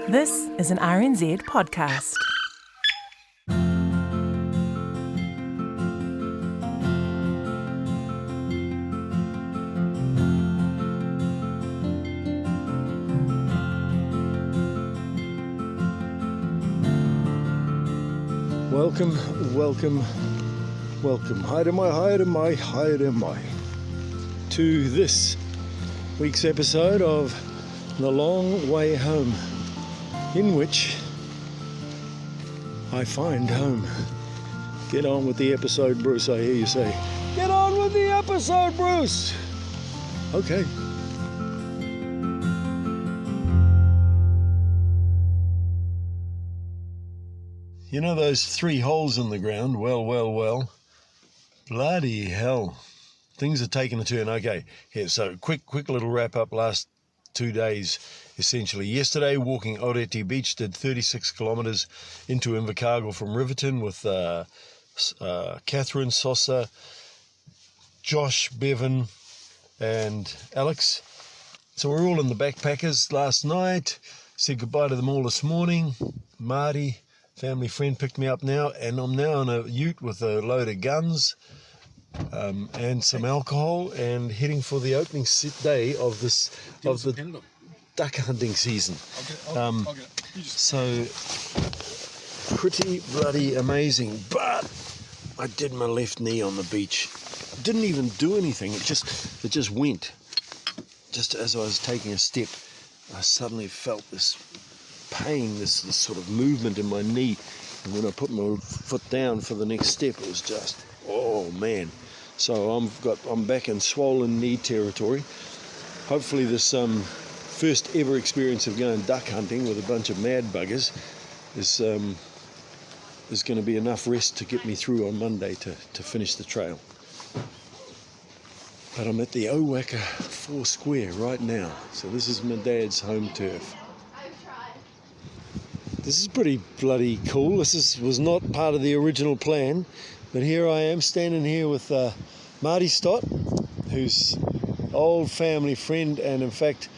This is an RNZ podcast. Welcome, hi to this week's episode of The Long Way Home, in which I find home. Get on with the episode, Bruce, I hear you say. Get on with the episode, Bruce! Okay. You know those 3 holes in the ground? Well. Bloody hell. Things are taking a turn. Okay, here, so quick little wrap up last 2 days, essentially. Yesterday, walking Oreti Beach, did 36 kilometres into Invercargill from Riverton with Catherine, Sosa, Josh, Bevan and Alex. So we're all in the backpackers last night. Said goodbye to them all this morning. Marty, family friend, picked me up now, and I'm now on a ute with a load of guns and some alcohol, and heading for the opening day of the duck hunting season. So pretty bloody amazing. But I did my left knee on the beach. Didn't even do anything. It just went. Just as I was taking a step, I suddenly felt this pain, this sort of movement in my knee, and when I put my foot down for the next step, it was just, oh man. So I'm back in swollen knee territory. Hopefully this first ever experience of going duck hunting with a bunch of mad buggers is going to be enough rest to get me through on Monday to finish the trail. But I'm at the Owaka 4 Square right now, so this is my dad's home turf. This is pretty bloody cool. This was not part of the original plan, but here I am standing here with Marty Stott, who's old family friend, and in fact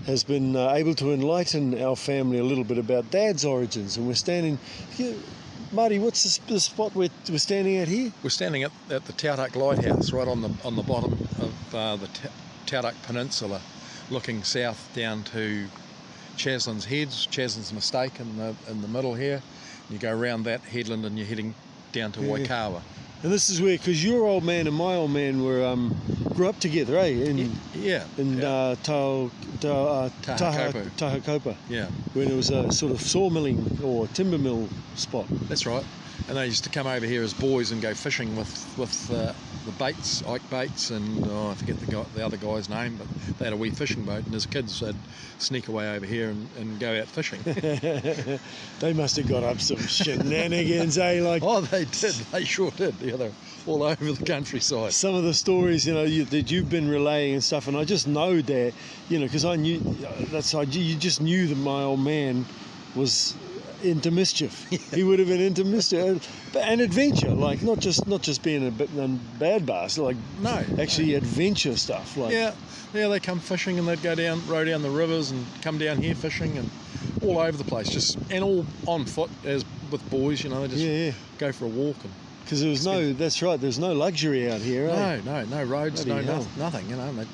has been able to enlighten our family a little bit about Dad's origins. And we're standing here. Marty, what's the spot we're standing at here? We're standing at the Tauranga Lighthouse, right on the bottom of the Tauranga Peninsula, looking south down to Chaslin's Heads, Chaslin's Mistake in the middle here. You go around that headland and you're heading down to Waikawa. And this is where, because your old man and my old man grew up together, eh? In Tahakopa. Yeah. When it was a sort of sawmilling or timber mill spot. That's right. And they used to come over here as boys and go fishing with the baits, Ike Baits, and I forget the other guy's name, but they had a wee fishing boat, and as kids they'd sneak away over here and go out fishing. They must have got up some shenanigans, eh? Oh, they did. They sure did. Yeah, they're all over the countryside. Some of the stories, that you've been relaying and stuff, and I just know that, because I knew you just knew that my old man was into mischief. He would have been into mischief and adventure, like not just being a bad bass, actually adventure stuff. Yeah, they come fishing and they'd row down the rivers and come down here fishing and all over the place, and all on foot as with boys. They just go for a walk. Because there's no luxury out here. No roads, nothing. They'd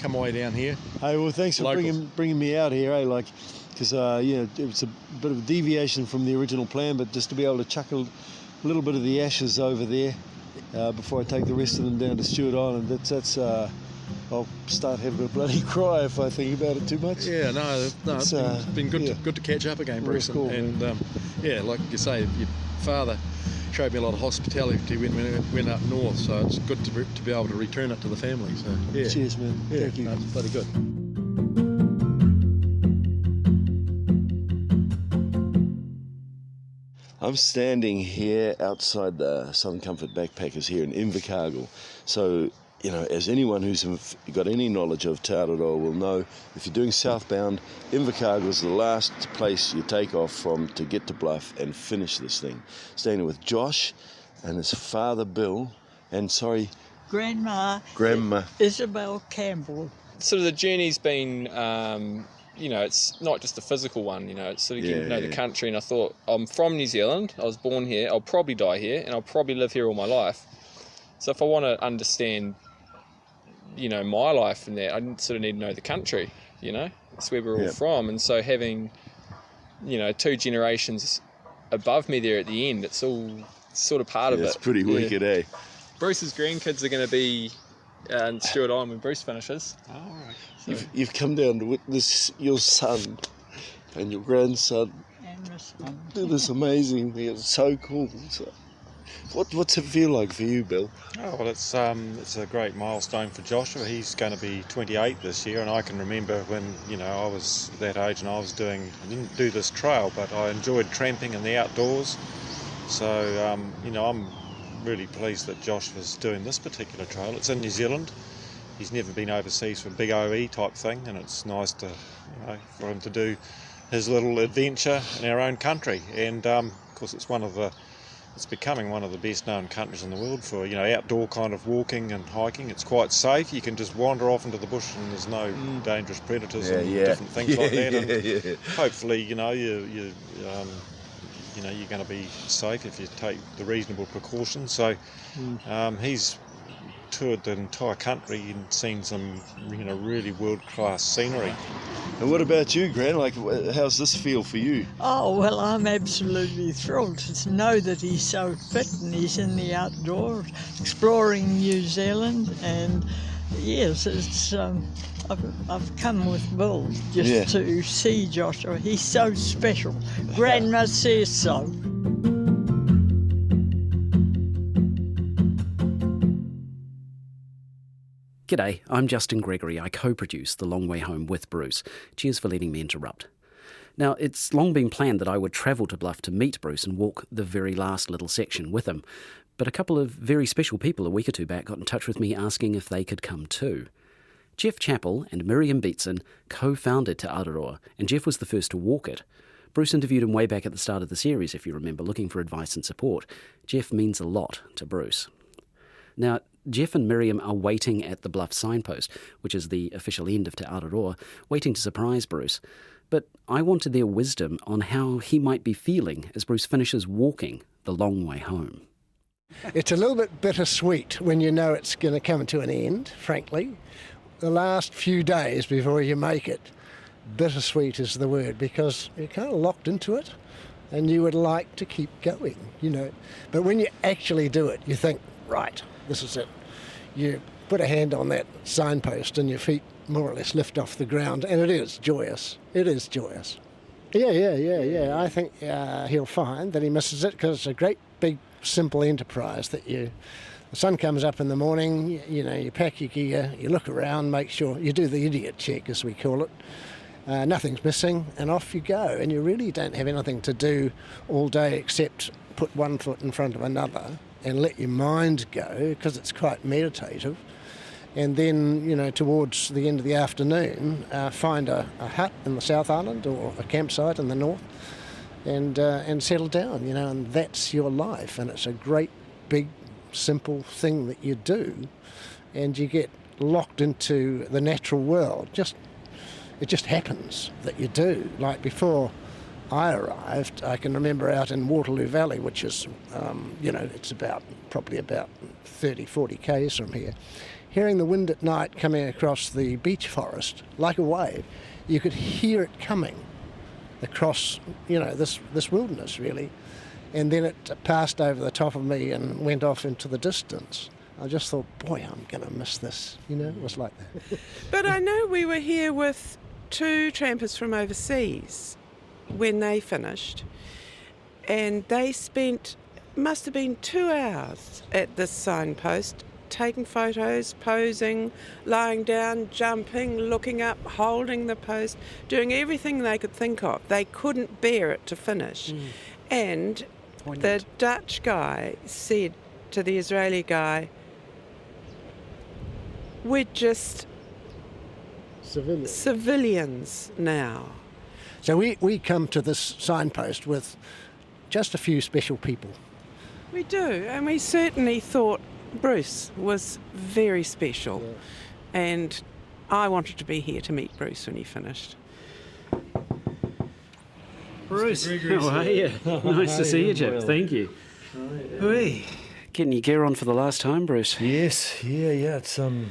come away down here. Hey, well, thanks for bringing me out here, eh? Because it's a bit of a deviation from the original plan, but just to be able to chuck a little bit of the ashes over there before I take the rest of them down to Stewart Island. That's I'll start having a bloody cry if I think about it too much. Yeah, it's been good to catch up again, Bruce. Cool, and like you say, your father showed me a lot of hospitality when we went up north, so it's good to be able to return it to the family. So yeah. Cheers, man. Yeah, thank you. It's bloody good. I'm standing here outside the Southern Comfort Backpackers here in Invercargill. So, as anyone who's got any knowledge of Te Aroha will know, if you're doing southbound, Invercargill is the last place you take off from to get to Bluff and finish this thing. Standing with Josh and his father Bill, and Grandma Isabel Campbell. Sort of the journey's been it's not just a physical one, it's sort of getting to know the country. And I thought, I'm from New Zealand, I was born here, I'll probably die here, and I'll probably live here all my life. So if I want to understand, my life and that, I sort of need to know the country, It's where we're all from. And so having, 2 generations above me there at the end, it's all sort of part of it. It's pretty wicked, eh? Bruce's grandkids are going to be in Stewart Island when Bruce finishes. Oh, right. So. You've come down to witness your son and your grandson do this amazing thing. It's so cool. So, what's it feel like for you, Bill? Oh, well, it's a great milestone for Joshua. He's going to be 28 this year, and I can remember when I was that age and I didn't do this trail, but I enjoyed tramping in the outdoors. So I'm really pleased that Josh was doing this particular trail. It's in New Zealand. He's never been overseas for a big OE type thing, and it's nice to, for him to do his little adventure in our own country. And of course, it's becoming one of the best known countries in the world for outdoor kind of walking and hiking. It's quite safe. You can just wander off into the bush, and there's no dangerous predators and different things like that. And hopefully, you're going to be safe if you take the reasonable precautions. So he's toured the entire country and seen some really world-class scenery. And what about you, Gran? How's this feel for you? Oh, well, I'm absolutely thrilled to know that he's so fit and he's in the outdoors exploring New Zealand. And yes, it's I've come with Bill just to see Joshua. He's so special. Grandma says so. G'day, I'm Justin Gregory. I co-produce The Long Way Home with Bruce. Cheers for letting me interrupt. Now, it's long been planned that I would travel to Bluff to meet Bruce and walk the very last little section with him. But a couple of very special people a week or two back got in touch with me asking if they could come too. Jeff Chappell and Miriam Beatson co-founded Te Araroa, and Jeff was the first to walk it. Bruce interviewed him way back at the start of the series, if you remember, looking for advice and support. Jeff means a lot to Bruce. Now, Jeff and Miriam are waiting at the Bluff signpost, which is the official end of Te Araroa, waiting to surprise Bruce. But I wanted their wisdom on how he might be feeling as Bruce finishes walking the long way home. It's a little bit bittersweet when you know it's going to come to an end, frankly. The last few days before you make it, bittersweet is the word, because you're kind of locked into it and you would like to keep going, But when you actually do it, you think, right, this is it. You put a hand on that signpost and your feet more or less lift off the ground, and it is joyous. It is joyous. Yeah. I think he'll find that he misses it because it's a great, big, simple enterprise that the sun comes up in the morning, you pack your gear, you look around, make sure, you do the idiot check, as we call it. Nothing's missing, and off you go. And you really don't have anything to do all day except put one foot in front of another and let your mind go, because it's quite meditative. And then, towards the end of the afternoon, find a hut in the South Island or a campsite in the north and settle down, and that's your life. And it's a great, big, simple thing that you do, and you get locked into the natural world. It just happens that you do. Like before I arrived, I can remember out in Waterloo Valley, which is, it's probably about 30, 40 k's from here, hearing the wind at night coming across the beech forest like a wave. You could hear it coming across, this wilderness, really. And then it passed over the top of me and went off into the distance. I just thought, boy, I'm going to miss this. It was like that. But I know we were here with 2 trampers from overseas when they finished, and they must have been 2 hours at this signpost, taking photos, posing, lying down, jumping, looking up, holding the post, doing everything they could think of. They couldn't bear it to finish. And the Dutch guy said to the Israeli guy, we're just civilians now. So we come to this signpost with just a few special people. We do, and we certainly thought Bruce was very special. And I wanted to be here to meet Bruce when he finished. Bruce, how are you? Nice to see you, Jim. Thank you. Hey, getting your gear on for the last time, Bruce? Yes, yeah. It's I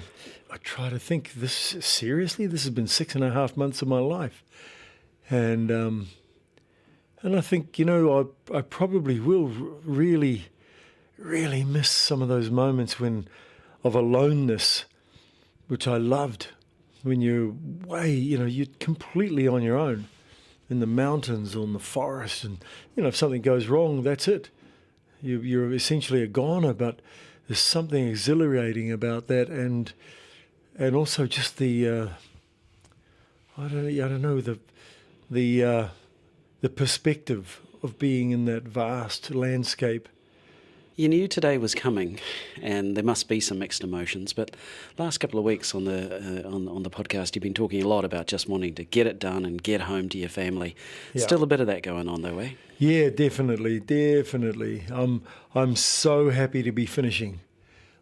try to think. This seriously. This has been 6.5 months of my life, and I think I probably will really miss some of those moments of aloneness, which I loved. When you're you're completely on your own in the mountains or in the forest, and if something goes wrong, that's it. You're essentially a goner, but there's something exhilarating about that, and also just the I don't know the perspective of being in that vast landscape. You knew today was coming, and there must be some mixed emotions. But last couple of weeks on the podcast, you've been talking a lot about just wanting to get it done and get home to your family. Yeah. Still a bit of that going on, though, eh? Yeah, definitely. I'm so happy to be finishing.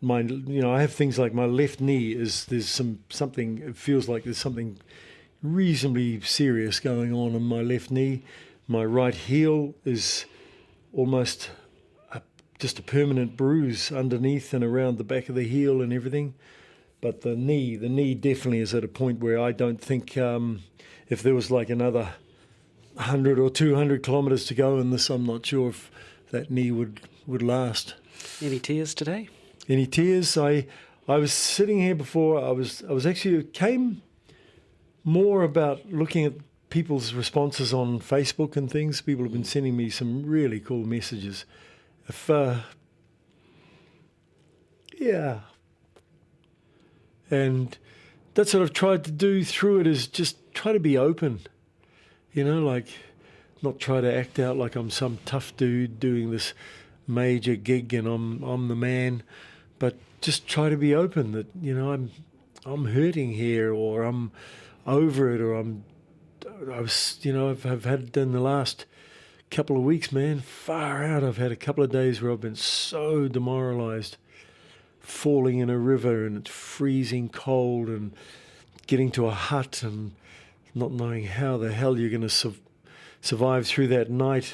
I have things like my left knee something. It feels like there's something reasonably serious going on in my left knee. My right heel is almost just a permanent bruise underneath and around the back of the heel and everything. But the knee definitely is at a point where I don't think if there was like another 100 or 200 kilometres to go in this, I'm not sure if that knee would last. Any tears today? Any tears? I was sitting here before. I was actually, it came more about looking at people's responses on Facebook and things. People have been sending me some really cool messages. And that's what I've tried to do through it, is just try to be open, like not try to act out like I'm some tough dude doing this major gig and I'm the man, but just try to be open that, I'm hurting here, or I'm over it, or I've had in the last couple of weeks, man, far out. I've had a couple of days where I've been so demoralised, falling in a river and it's freezing cold, and getting to a hut and not knowing how the hell you're going to survive through that night,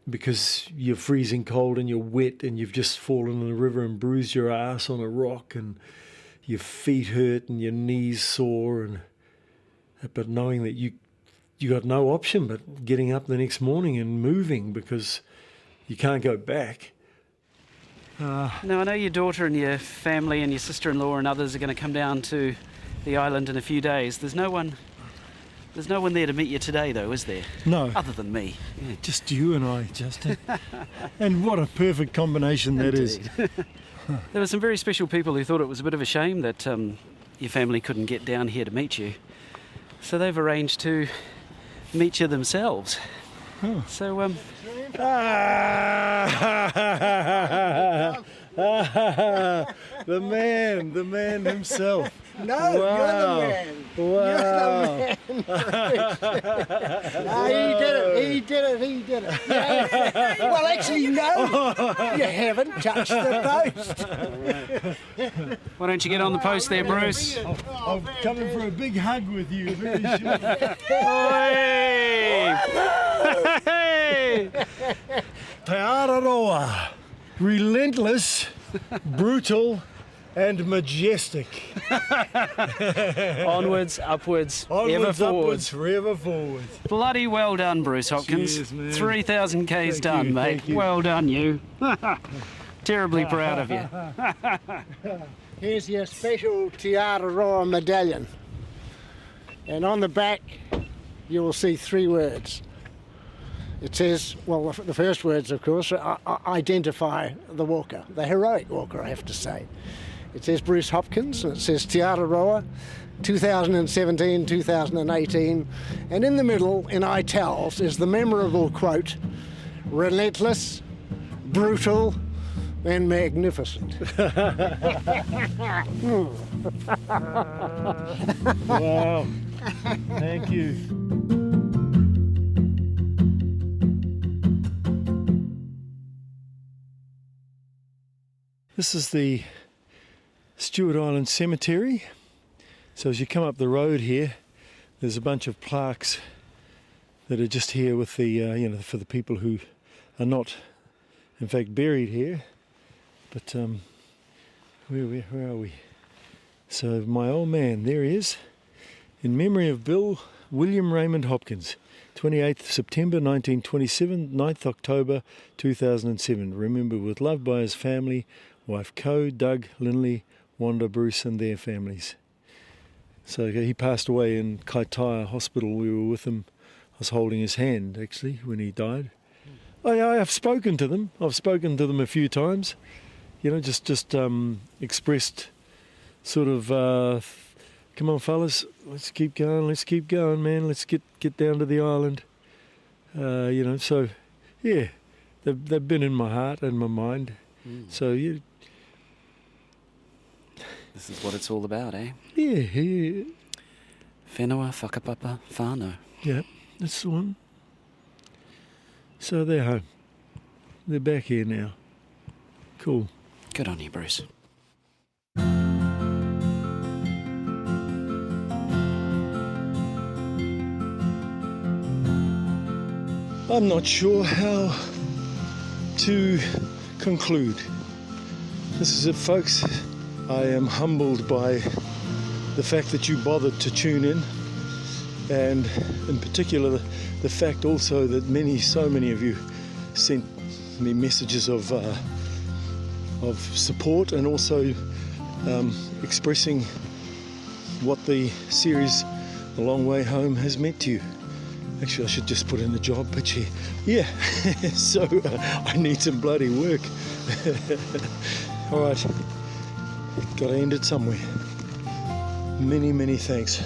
because you're freezing cold and you're wet and you've just fallen in the river and bruised your ass on a rock and your feet hurt and your knees sore, but knowing that you got no option but getting up the next morning and moving, because you can't go back. Now, I know your daughter and your family and your sister-in-law and others are going to come down to the island in a few days. There's no one there to meet you today, though, is there? No. Other than me. Yeah, just you and I, Justin. And what a perfect combination that is. There were some very special people who thought it was a bit of a shame that your family couldn't get down here to meet you. So they've arranged to meet you themselves. Oh. So, the man himself. No, Wow. you're the man. Wow. You're the man. He did it. Yeah. Well, actually, no, you haven't touched the post. why don't you get on the post there, Bruce? I'm coming for a big hug with you very shortly. Hey! Te Araroa. Relentless, brutal, and majestic. Onwards, upwards, Onwards, ever forwards. upwards, forever forwards. Bloody well done, Bruce Hopkins. Cheers, man. 3,000 Ks Thank done, you, mate. thank you. Well done, you. Terribly proud of you. Here's your special Te Araroa medallion. And on the back, you will see 3 words. It says, well, the first words, of course, identify the walker, the heroic walker, I have to say. It says Bruce Hopkins, and it says Te Araroa, 2017, 2018, and in the middle, in italics, is the memorable quote, relentless, brutal, and magnificent. Wow. Thank you. This is the Stewart Island Cemetery. So as you come up the road here, there's a bunch of plaques that are just here with the, for the people who are not, in fact, buried here. But where are we? So my old man, there he is, in memory of William Raymond Hopkins, 28th September 1927, 9th October 2007. Remembered with love by his family, wife Co, Doug, Lindley, Wanda, Bruce and their families. So he passed away in Kaitaia Hospital. We were with him. I was holding his hand, actually, when he died. I've spoken to them. I've spoken to them a few times. Just expressed sort of, come on, fellas, let's keep going, man. Let's get down to the island. So, yeah, they've been in my heart and my mind. So, yeah. This is what it's all about, eh? Yeah. Whenua, whakapapa, whānau. Yeah, that's the one. So they're home. They're back here now. Cool. Good on you, Bruce. I'm not sure how to conclude. This is it, folks. I am humbled by the fact that you bothered to tune in, and in particular the fact also that so many of you sent me messages of support, and also expressing what the series The Long Way Home has meant to you. Actually, I should just put in the job pitch here. Yeah, so I need some bloody work. All right, got to end it somewhere. Many, many thanks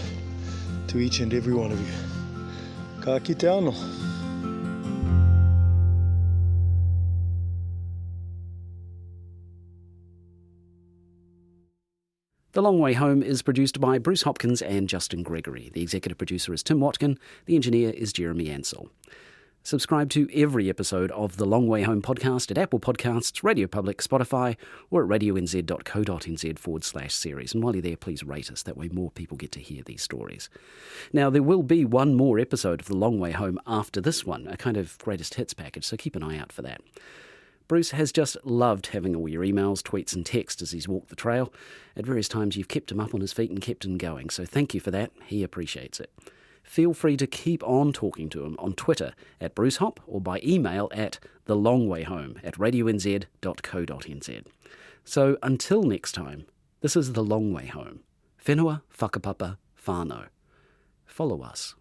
to each and every one of you. Ka kite anō. The Long Way Home is produced by Bruce Hopkins and Justin Gregory. The executive producer is Tim Watkin. The engineer is Jeremy Ansell. Subscribe to every episode of The Long Way Home podcast at Apple Podcasts, Radio Public, Spotify, or at radionz.co.nz/series. And while you're there, please rate us. That way more people get to hear these stories. Now, there will be one more episode of The Long Way Home after this one, a kind of greatest hits package, so keep an eye out for that. Bruce has just loved having all your emails, tweets and texts as he's walked the trail. At various times you've kept him up on his feet and kept him going, so thank you for that. He appreciates it. Feel free to keep on talking to him on Twitter at Bruce Hop, or by email at thelongwayhome@radionz.co.nz. So until next time, this is The Long Way Home. Whenua, whakapapa, whānau. Follow us.